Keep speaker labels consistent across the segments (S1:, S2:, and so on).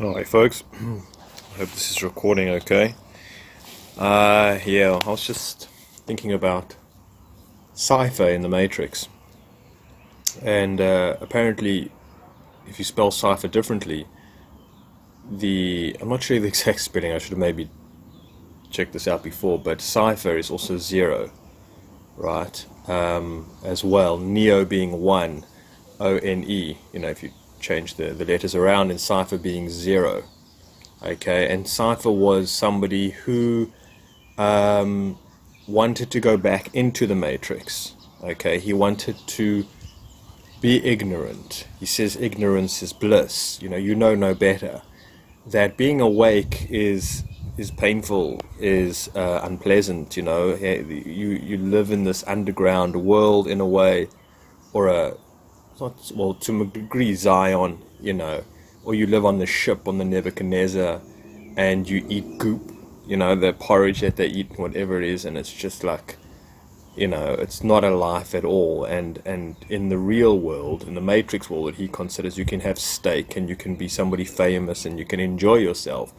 S1: Alright folks, I hope this is recording okay. Yeah, I was just thinking about Cypher in the Matrix. And apparently, if you spell Cypher differently, I'm not sure the exact spelling, I should have maybe checked this out before, but Cypher is also zero, right? As well, Neo being one, O-N-E, if you change the letters around, and Cypher being zero. Okay, and Cypher was somebody who wanted to go back into the Matrix. Okay, he wanted to be ignorant. He says ignorance is bliss. You know no better. That being awake is painful, is unpleasant. You live in this underground world in a way, or well, to a degree, Zion. Or you live on the ship on the Nebuchadnezzar, and you eat goop. The porridge that they eat, whatever it is, and it's just like, it's not a life at all. And in the real world, in the Matrix world that he considers, you can have steak and you can be somebody famous and you can enjoy yourself,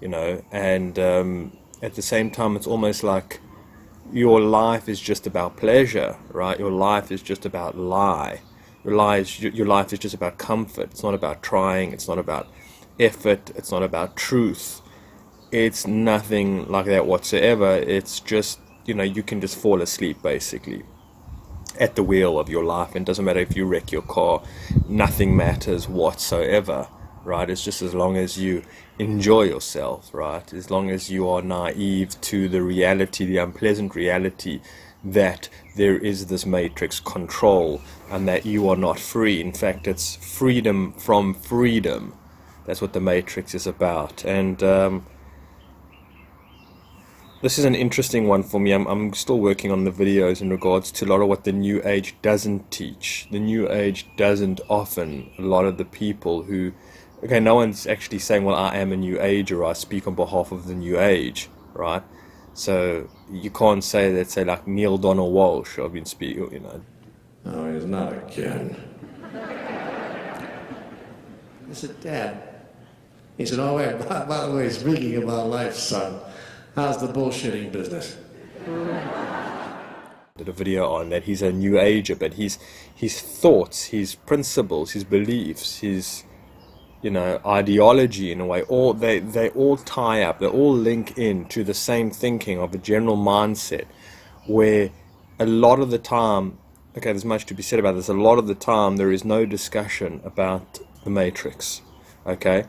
S1: and at the same time, it's almost like your life is just about pleasure, right? Your life is just about lie. Your life is just about comfort. It's not about trying. It's not about effort. It's not about truth. It's nothing like that whatsoever. It's just, you can just fall asleep basically at the wheel of your life. And it doesn't matter if you wreck your car. Nothing matters whatsoever, right? It's just as long as you enjoy yourself, right? As long as you are naive to the reality, the unpleasant reality that there is this matrix control and that you are not free. In fact, it's freedom from freedom. That's what the matrix is about. And this is an interesting one for me. I'm still working on the videos in regards to a lot of what the New Age doesn't teach. The New Age doesn't often, a lot of the people who, okay, no one's actually saying, well, I am a New Ager, or I speak on behalf of the New Age, right? So you can't say that, say, like Neil Donald Walsh, I've been speaking,
S2: No, he's not again. I said, Dad. He said, oh, wait, by the way, speaking about life, son, how's the bullshitting business?
S1: Did a video on that he's a New Ager, but his thoughts, his principles, his beliefs, his ideology in a way, all they all tie up, they all link in to the same thinking of a general mindset, where a lot of the time, okay, there's much to be said about this, a lot of the time there is no discussion about the Matrix, okay?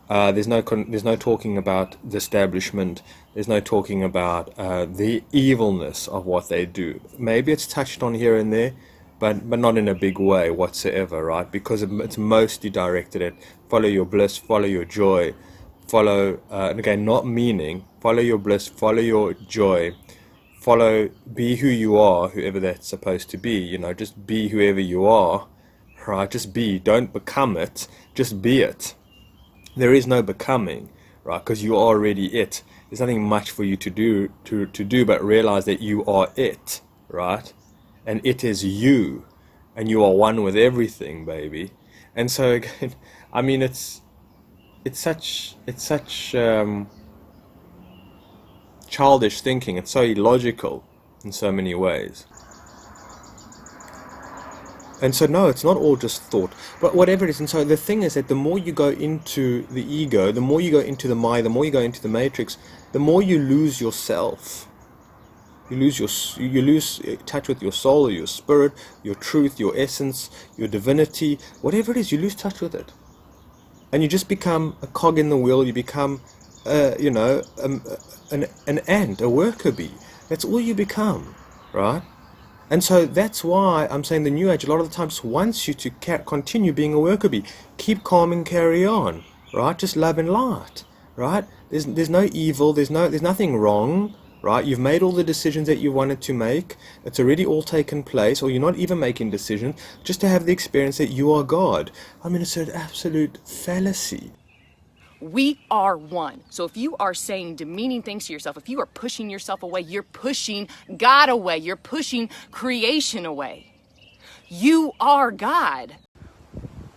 S1: There's no talking about the establishment. There's no talking about the evilness of what they do. Maybe it's touched on here and there, but not in a big way whatsoever, right? Because it's mostly directed at follow your bliss, follow your joy, follow, and again, not meaning, follow your bliss, follow your joy, be who you are, whoever that's supposed to be, just be whoever you are, right? Just be, don't become it, just be it. There is no becoming, right? Because you are already it. There's nothing much for you to do but realize that you are it, right? And it is you, and you are one with everything, baby. And so again, I mean, it's such childish thinking. It's so illogical in so many ways. And so no, it's not all just thought, but whatever it is. And so the thing is that the more you go into the ego, the more you go into the Maya, the more you go into the matrix, the more you lose yourself. You lose touch with your soul, or your spirit, your truth, your essence, your divinity, whatever it is. You lose touch with it, and you just become a cog in the wheel. You become, an ant, a worker bee. That's all you become, right? And so that's why I'm saying the New Age a lot of the times wants you to continue being a worker bee. Keep calm and carry on, right? Just love and light, right? There's no evil. There's nothing wrong. Right? You've made all the decisions that you wanted to make. It's already all taken place, or you're not even making decisions, just to have the experience that you are God. I mean, it's an absolute fallacy.
S3: We are one. So if you are saying demeaning things to yourself, if you are pushing yourself away, you're pushing God away. You're pushing creation away. You are God.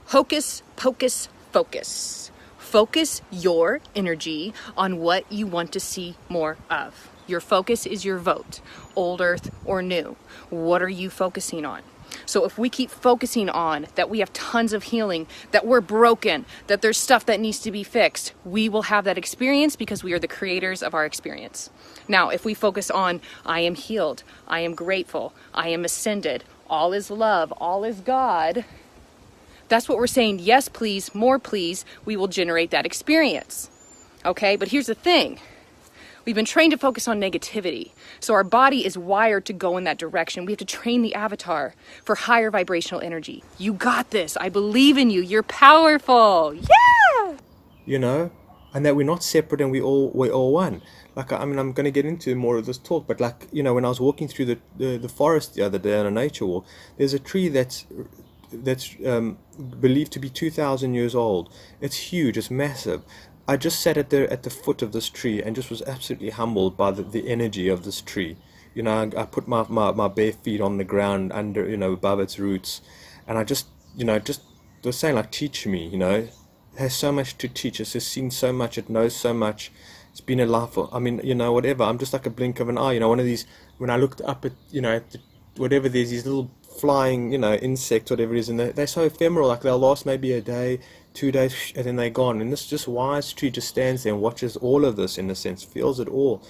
S3: Hocus pocus focus. focus your energy on what you want to see more of. Your focus is your vote, old earth or new. What are you focusing on? So if we keep focusing on that we have tons of healing, that we're broken, that there's stuff that needs to be fixed, we will have that experience because we are the creators of our experience. Now, if we focus on, I am healed, I am grateful, I am ascended, all is love, all is God, that's what we're saying, yes, please, more please, we will generate that experience. Okay, but here's the thing. We've been trained to focus on negativity. So our body is wired to go in that direction. We have to train the avatar for higher vibrational energy. You got this. I believe in you. You're powerful. Yeah!
S1: You know, and that we're not separate and we're all one. Like, I mean, I'm going to get into more of this talk, but like, you know, when I was walking through the forest the other day on a nature walk, there's a tree that's believed to be 2,000 years old. It's huge. It's massive. I just sat at the foot of this tree and just was absolutely humbled by the energy of this tree. You know, I put my bare feet on the ground under, you know, above its roots, and I just, you know, just was saying, like, teach me, you know. It has so much to teach. It's just seen so much. It knows so much. It's been a life. I mean, you know, whatever. I'm just like a blink of an eye. You know, one of these, when I looked up at, you know, at whatever, there's these little flying, you know, insects, whatever it is, and they're so ephemeral. Like, they'll last maybe a day, 2 days, and then they're gone. And this just wise tree just stands there and watches all of this, in a sense, feels it all.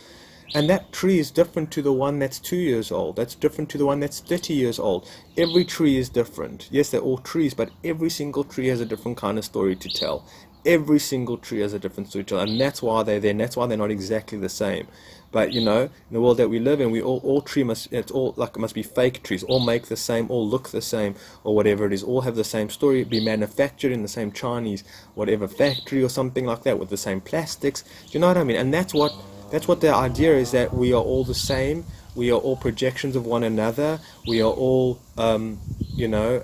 S1: And that tree is different to the one that's 2 years old. That's different to the one that's 30 years old. Every tree is different. Yes, they're all trees, but every single tree has a different kind of story to tell. Every single tree has a different story to tell, and that's why they're there, and that's why they're not exactly the same. But, you know, in the world that we live in, we all tree must, it's all like, it must be fake trees, all make the same, all look the same, or whatever it is, all have the same story, be manufactured in the same Chinese whatever factory or something like that, with the same plastics. Do you know what I mean? And that's what the idea is, that we are all the same. We are all projections of one another. We are all, you know,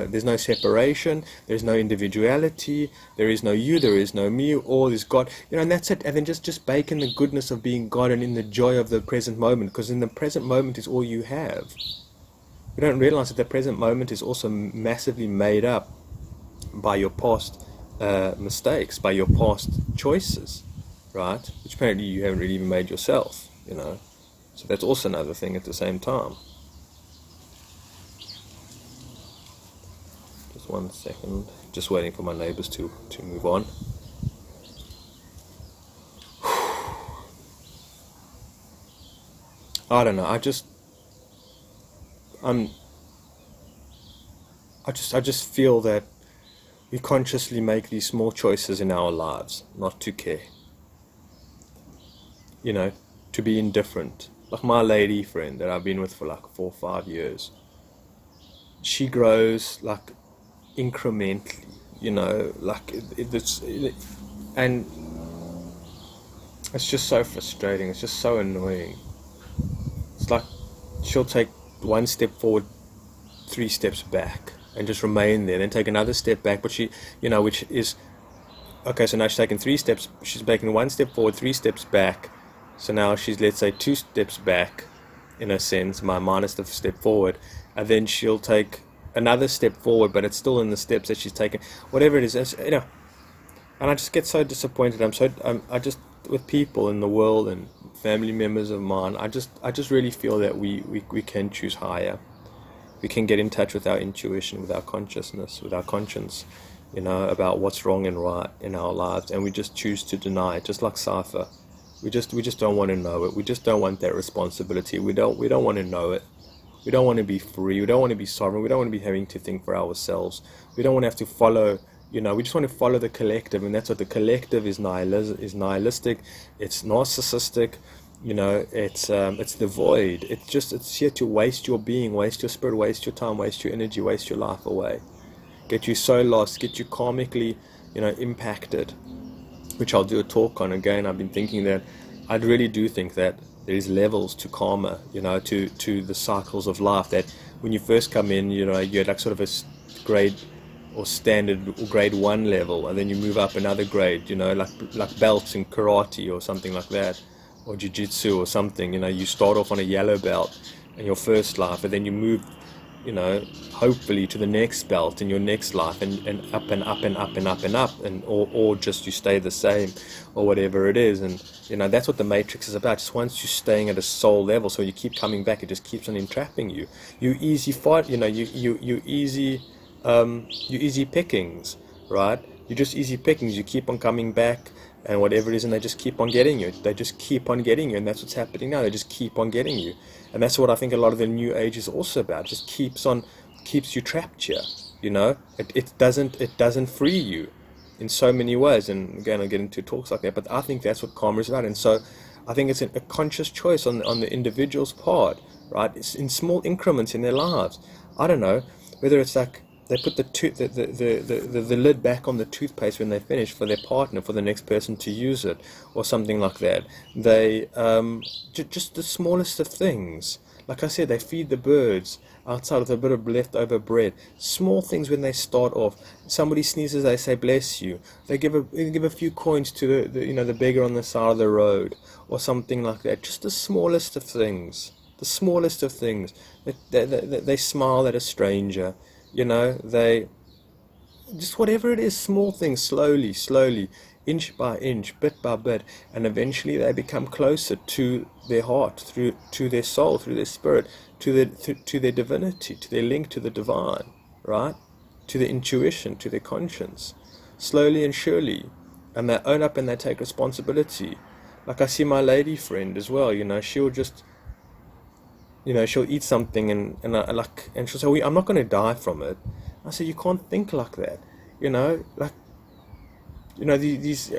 S1: there's no separation. There's no individuality. There is no you. There is no me. All is God. You know, and that's it. And then just bake in the goodness of being God and in the joy of the present moment, because in the present moment is all you have. We don't realize that the present moment is also massively made up by your past mistakes, by your past choices, right? Which apparently you haven't really even made yourself, you know. So that's also another thing at the same time. Just 1 second. Just waiting for my neighbors to move on. I don't know. I just feel that we consciously make these small choices in our lives not to care. You know, to be indifferent. Like my lady friend that I've been with for like 4 or 5 years, she grows like incrementally, you know, like and it's just so frustrating. It's just so annoying. It's like she'll take 1 step forward, 3 steps back, and just remain there, then take another step back, but she, you know, which is okay. So now she's taking 3 steps. She's making 1 step forward, 3 steps back. So now she's, let's say, 2 steps back, in a sense, minus the step forward, and then she'll take another step forward, but it's still in the steps that she's taken. Whatever it is, you know. And I just get so disappointed. I just, with people in the world and family members of mine, I just really feel that we can choose higher. We can get in touch with our intuition, with our consciousness, with our conscience, you know, about what's wrong and right in our lives, and we just choose to deny it, just like Cypher. We just don't want to know it. We just don't want that responsibility. We don't want to know it. We don't want to be free. We don't want to be sovereign. We don't want to be having to think for ourselves. We don't want to have to follow, you know, we just want to follow the collective, and that's what the collective is. Nihilistic. It's narcissistic. You know, it's the void. It's here to waste your being, waste your spirit, waste your time, waste your energy, waste your life away. Get you so lost, get you karmically, you know, impacted. Which I'll do a talk on again. I've been thinking that I really do think that there is levels to karma, you know, to the cycles of life. That when you first come in, you know, you're like sort of a grade or standard or grade 1 level, and then you move up another grade, you know, like belts in karate or something like that, or jiu-jitsu or something. You know, you start off on a yellow belt in your first life, and then you move you know, hopefully to the next belt in your next life, and up and up and up and up and up, and or just you stay the same, or whatever it is. And you know, that's what the matrix is about. Just once you're staying at a soul level, so you keep coming back, it just keeps on entrapping you. You easy fight, you know, you easy pickings, right? You're just easy pickings. You keep on coming back, and whatever it is, and they just keep on getting you. They just keep on getting you, and that's what's happening now. They just keep on getting you, and that's what I think a lot of the new age is also about. It just keeps you trapped here. You know, it doesn't free you in so many ways. And again, I'll get into talks like that, but I think that's what karma is about. And so I think it's a conscious choice on the individual's part, right? It's in small increments in their lives. I don't know whether it's like they put the lid back on the toothpaste when they finish for their partner, for the next person to use it, or something like that. They just the smallest of things. Like I said, they feed the birds outside with a bit of leftover bread. Small things when they start off. Somebody sneezes, they say bless you. They give a few coins to the beggar on the side of the road, or something like that. Just the smallest of things. The smallest of things. They smile at a stranger. You know, they just whatever it is, small things, slowly, inch by inch, bit by bit, and eventually they become closer to their heart, to their soul, through their spirit, to their divinity, to their link to the divine, right? To their intuition, to their conscience, slowly and surely, and they own up and they take responsibility. Like I see my lady friend as well. You know, she'll just, you know, she'll eat something and she'll say, well, I'm not going to die from it. I said, you can't think like that. You know, like, you know, these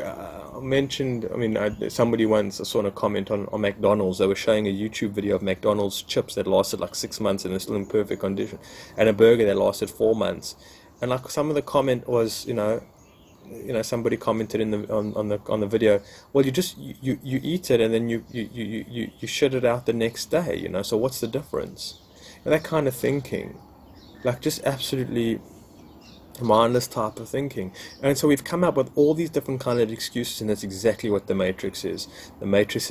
S1: mentioned, I mean, somebody once, I saw a comment on McDonald's. They were showing a YouTube video of McDonald's chips that lasted like 6 months and they're still in perfect condition, and a burger that lasted 4 months. And like some of the comment was, you know, somebody commented on the video, well, you eat it and then you shit it out the next day, you know, so what's the difference? And that kind of thinking, like just absolutely mindless type of thinking. And so we've come up with all these different kind of excuses, and that's exactly what the matrix is. The matrix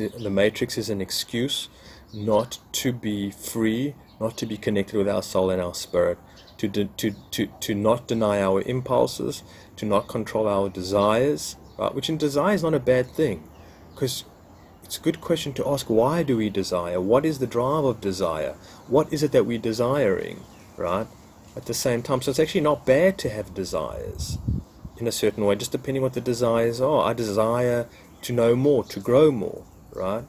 S1: is an excuse not to be free, not to be connected with our soul and our spirit, to not deny our impulses, to not control our desires, right? Which in desire is not a bad thing, because it's a good question to ask, why do we desire? What is the drive of desire? What is it that we're desiring, right? At the same time, so it's actually not bad to have desires in a certain way, just depending what the desires are. I desire to know more, to grow more, right?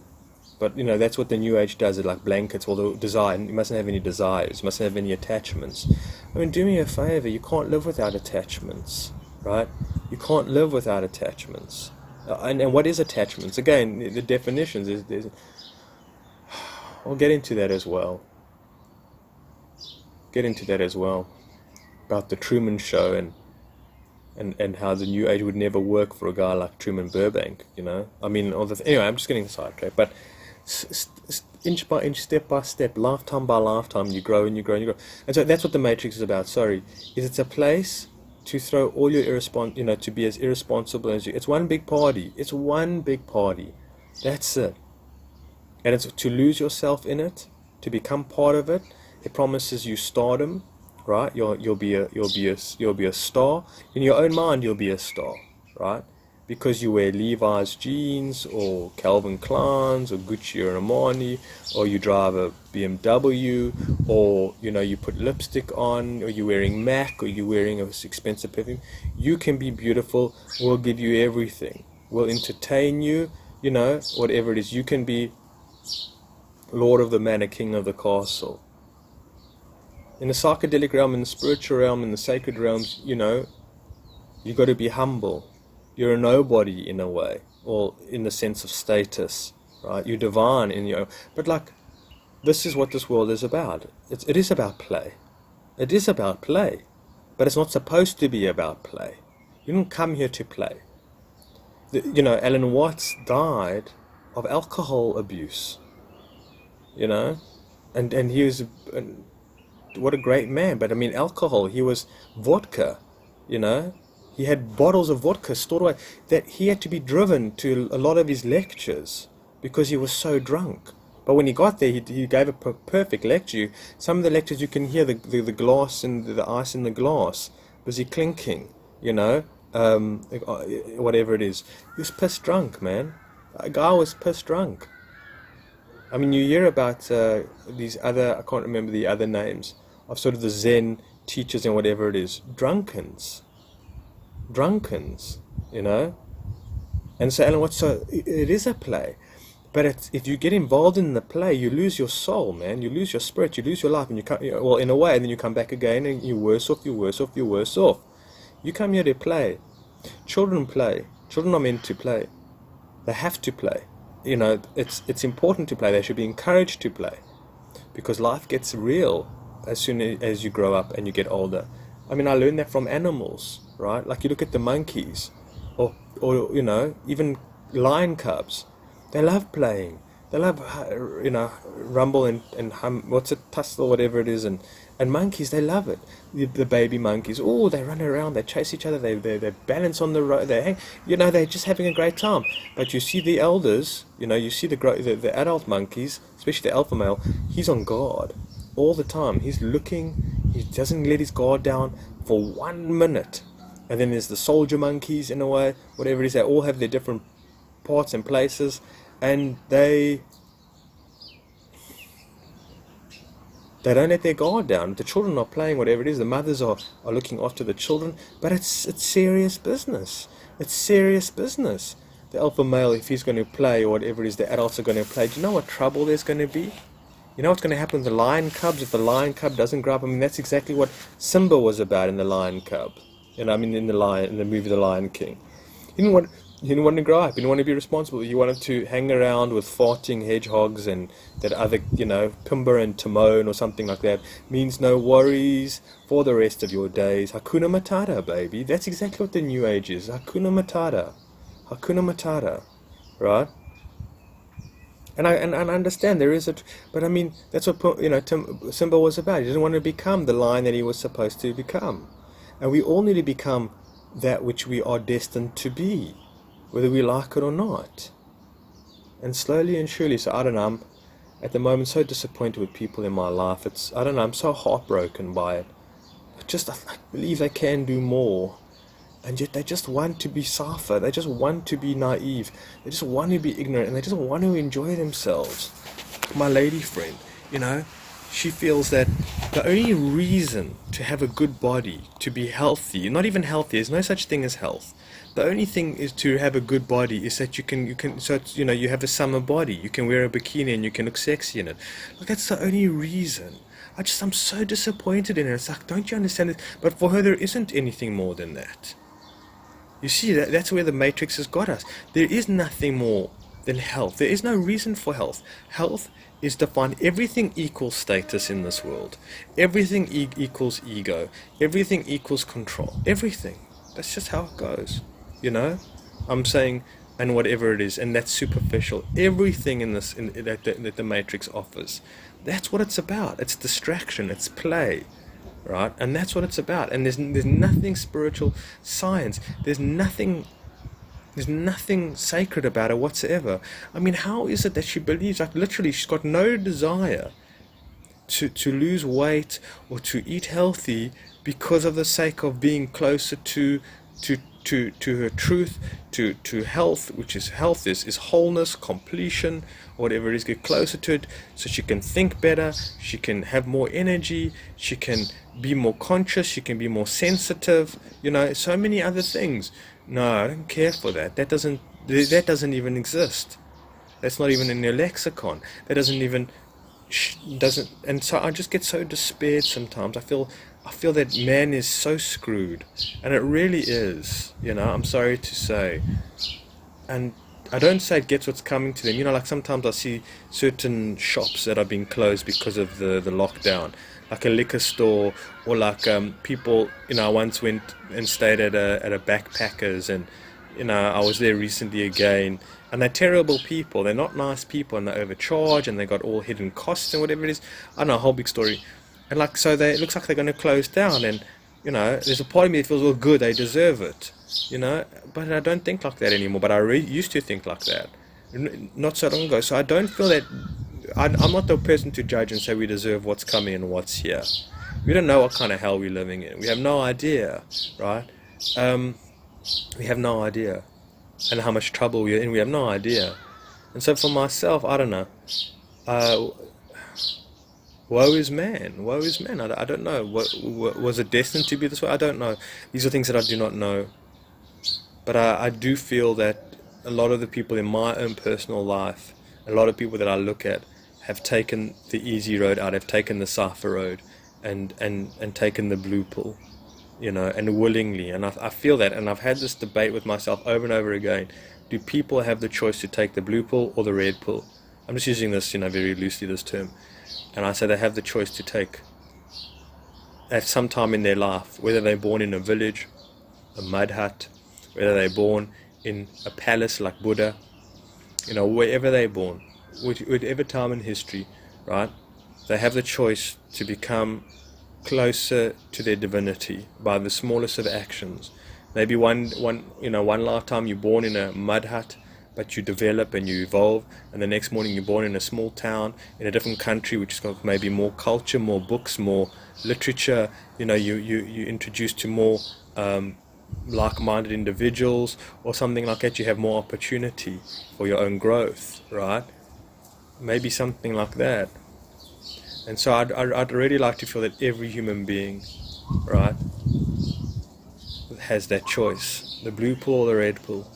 S1: But, you know, that's what the New Age does, it like blankets all the desire. You mustn't have any desires, you mustn't have any attachments. I mean, do me a favor, you can't live without attachments, right? You can't live without attachments. And what is attachments? Again, the definitions is I'll get into that as well. About the Truman Show and how the New Age would never work for a guy like Truman Burbank, you know. I mean, anyway, I'm just getting sidetracked. But inch by inch, step by step, lifetime by lifetime, you grow and you grow and you grow. And so that's what the Matrix is about. It's a place to throw all your to be as irresponsible as you. It's one big party. That's it. And it's to lose yourself in it, to become part of it. It promises you stardom, right? You'll be a star in your own mind. You'll be a star, right? Because you wear Levi's jeans or Calvin Klein's or Gucci or Armani, or you drive a BMW, or you put lipstick on, or you're wearing MAC, or you're wearing a expensive perfume. You can be beautiful. We'll give you everything. We'll entertain you. Whatever it is, you can be Lord of the Manor, King of the Castle. In the psychedelic realm, in the spiritual realm, in the sacred realms, you got to be humble. You're a nobody in a way, or in the sense of status, right? You're divine in your own. But this is what this world is about. It is about play. It is about play. But it's not supposed to be about play. You don't come here to play. Alan Watts died of alcohol abuse, and he was, what a great man. But I mean, alcohol, he was vodka, he had bottles of vodka stored away that he had to be driven to a lot of his lectures because he was so drunk. But when he got there, he gave a perfect lecture. Some of the lectures you can hear the glass and the ice in the glass busy clinking, you know, whatever it is. He was pissed drunk, man. A guy was pissed drunk. I mean, you hear about these other, I can't remember the other names, of sort of the Zen teachers and whatever it is. Drunkens, you know. And so, Alan, it is a play. But if you get involved in the play, you lose your soul, man. You lose your spirit, you lose your life. And you come, well, in a way, and then you come back again and you're worse off. You come here to play. Children play. Children are meant to play. They have to play. You know, it's important to play. They should be encouraged to play, because life gets real as soon as you grow up and you get older. I mean, I learned that from animals, right? Like you look at the monkeys, or you know, even lion cubs. They love playing. They love, you know, rumble and hum. What's it, tussle, whatever it is, and monkeys, they love it. The baby monkeys, oh, they run around, they chase each other, they balance on the road, they hang, you know, they're just having a great time. But you see the elders, you know, you see the adult monkeys, especially the alpha male, he's on guard all the time. He's looking, he doesn't let his guard down for 1 minute. And then there's the soldier monkeys, in a way, whatever it is, they all have their different parts and places, and they don't let their guard down. The children are playing, whatever it is. The mothers are looking after the children. But it's serious business. It's serious business. The alpha male, if he's going to play, or whatever it is, the adults are going to play, do you know what trouble there's going to be? You know what's going to happen with the lion cubs if the lion cub doesn't grow up? I mean, that's exactly what Simba was about in the Lion Cub. You know, I mean, in the movie The Lion King. He didn't want to grow up. He didn't want to be responsible. He wanted to hang around with farting hedgehogs and that other, you know, Pumbaa and Timon or something like that. Means no worries for the rest of your days. Hakuna Matata, baby. That's exactly what the New Age is. Hakuna Matata. Hakuna Matata. Right? And I understand there is but I mean, that's what, you know, Simba was about. He didn't want to become the lion that he was supposed to become. And we all need to become that which we are destined to be, whether we like it or not. And slowly and surely, so I don't know, I'm at the moment so disappointed with people in my life. I don't know, I'm so heartbroken by it. I believe they can do more. And yet they just want to be safa, they just want to be naive, they just want to be ignorant, and they just want to enjoy themselves. My lady friend, you know, she feels that the only reason to have a good body, to be healthy, not even healthy, there's no such thing as health. The only thing is to have a good body is that you can, so it's, you know, you have a summer body, you can wear a bikini and you can look sexy in it. Like, that's the only reason. I'm so disappointed in her. It's like, don't you understand it? But for her, there isn't anything more than that. You see, that's where the Matrix has got us. There is nothing more than health. There is no reason for health. Health is defined. Everything equals status in this world. Everything equals ego. Everything equals control. Everything. That's just how it goes. You know? I'm saying, and whatever it is, and that's superficial. Everything in this that the Matrix offers. That's what it's about. It's distraction. It's play. Right? And that's what it's about. And there's nothing spiritual science. There's nothing sacred about it whatsoever. I mean, how is it that she believes, like, literally she's got no desire to lose weight or to eat healthy because of the sake of being closer to her truth, to health, which is health is wholeness, completion, whatever it is. Get closer to it so she can think better, she can have more energy, she can be more conscious, she can be more sensitive, you know, so many other things. No, I don't care for that. That doesn't even exist. That's not even in your lexicon. That doesn't, and so I just get so despaired sometimes. I feel that man is so screwed, and it really is, you know, I'm sorry to say. And I don't say it gets what's coming to them, you know, like sometimes I see certain shops that are being closed because of the lockdown, like a liquor store, or like people, you know, I once went and stayed at a backpackers, and, you know, I was there recently again, and they're terrible people, they're not nice people, and they overcharge, and they got all hidden costs and whatever it is. I don't know, a whole big story. And like, so it looks like they're going to close down, and, you know, there's a part of me that feels, well, good, they deserve it, you know, but I don't think like that anymore. But I used to think like that, not so long ago. So I don't feel that I'm not the person to judge and say we deserve what's coming and what's here. We don't know what kind of hell we're living in. We have no idea, right? We have no idea. And how much trouble we're in, we have no idea. And so for myself, I don't know. Woe is man. Woe is man. I don't know. Was it destined to be this way? I don't know. These are things that I do not know. But I do feel that a lot of the people in my own personal life, a lot of people that I look at, have taken the easy road out, have taken the safer road, and taken the blue pill, and willingly. And I feel that, and I've had this debate with myself over and over again. Do people have the choice to take the blue pill or the red pill? I'm just using this, very loosely, this term. And I say they have the choice to take at some time in their life, whether they're born in a village, a mud hut, whether they're born in a palace like Buddha, wherever they're born, whatever time in history, right? They have the choice to become closer to their divinity by the smallest of actions. Maybe one lifetime you're born in a mud hut, but you develop and you evolve, and the next morning you're born in a small town in a different country, which has got maybe more culture, more books, more literature. You introduced to more like-minded individuals or something like that. You have more opportunity for your own growth, right? Maybe something like that. And so I'd really like to feel that every human being, right, has that choice, the blue pill or the red pill,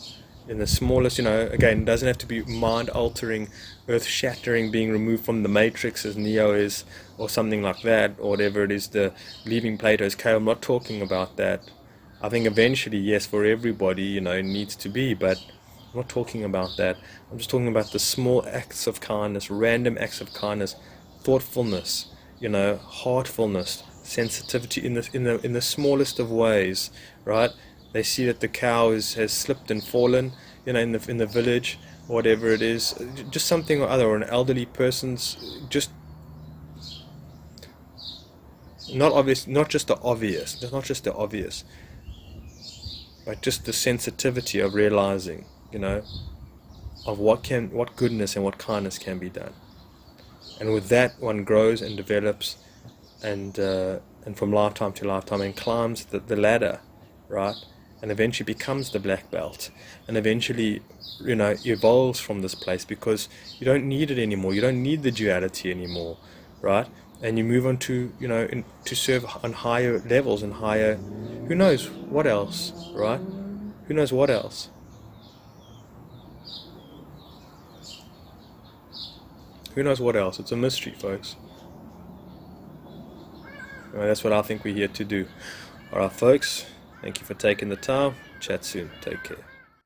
S1: in the smallest. Again, it doesn't have to be mind-altering, earth-shattering, being removed from the matrix as Neo is, or something like that, or whatever it is, the leaving Plato's cave. I'm not talking about that. I think eventually, yes, for everybody, it needs to be, but I'm not talking about that. I'm just talking about the small acts of kindness, random acts of kindness, thoughtfulness, heartfulness, sensitivity in the smallest of ways, right? They see that the cow has slipped and fallen, in the village, or whatever it is, just something or other, or an elderly person's just not obvious, not just the obvious, but just the sensitivity of realizing, of what goodness and what kindness can be done. And with that, one grows and develops, and from lifetime to lifetime, and climbs the ladder, right? And eventually becomes the black belt, and eventually, evolves from this place, because you don't need it anymore. You don't need the duality anymore, right? And you move on to, to serve on higher levels and higher, who knows what else, right? Who knows what else? Who knows what else? It's a mystery, folks. That's what I think we're here to do. Alright, folks, thank you for taking the time. Chat soon. Take care.